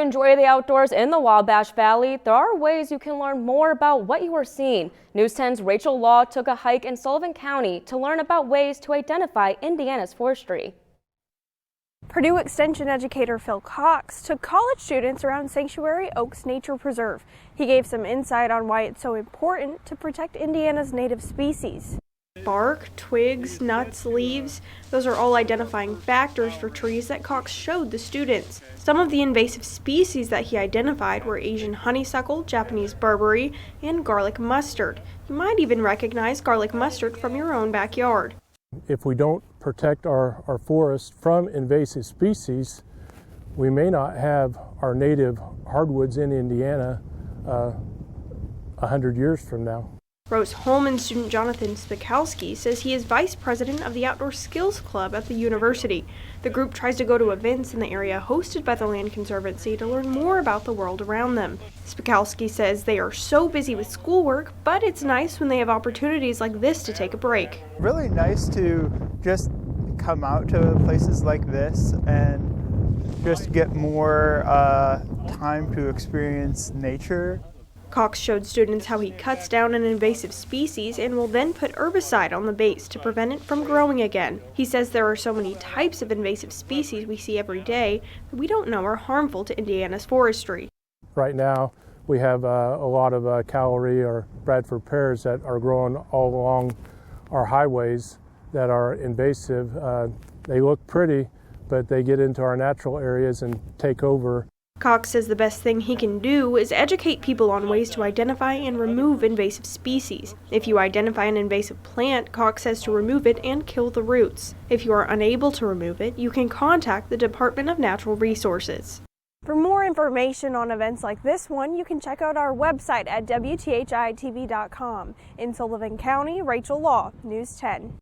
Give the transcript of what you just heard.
Enjoy the outdoors in the Wabash Valley. There are ways you can learn more about what you are seeing. News 10's Rachel Law took a hike in Sullivan County to learn about ways to identify Indiana's forestry. Purdue Extension educator Phil Cox took college students around Sanctuary Oaks Nature Preserve. He gave some insight on why it's so important to protect Indiana's native species. Bark, twigs, nuts, leaves, those are all identifying factors for trees that Cox showed the students. Some of the invasive species that he identified were Asian honeysuckle, Japanese barberry, and garlic mustard. You might even recognize garlic mustard from your own backyard. If we don't protect our forest from invasive species, we may not have our native hardwoods in Indiana 100 years from now. Rose Holman student Jonathan Spikowski says he is vice president of the Outdoor Skills Club at the university. The group tries to go to events in the area hosted by the Land Conservancy to learn more about the world around them. Spikowski says they are so busy with schoolwork, but it's nice when they have opportunities like this to take a break. Really nice to just come out to places like this and just get more time to experience nature. Cox showed students how he cuts down an invasive species and will then put herbicide on the base to prevent it from growing again. He says there are so many types of invasive species we see every day that we don't know are harmful to Indiana's forestry. Right now we have a lot of Callery or Bradford pears that are growing all along our highways that are invasive. They look pretty, but they get into our natural areas and take over. Cox says the best thing he can do is educate people on ways to identify and remove invasive species. If you identify an invasive plant, Cox says to remove it and kill the roots. If you are unable to remove it, you can contact the Department of Natural Resources. For more information on events like this one, you can check out our website at WTHI-TV.com. In Sullivan County, Rachel Law, News 10.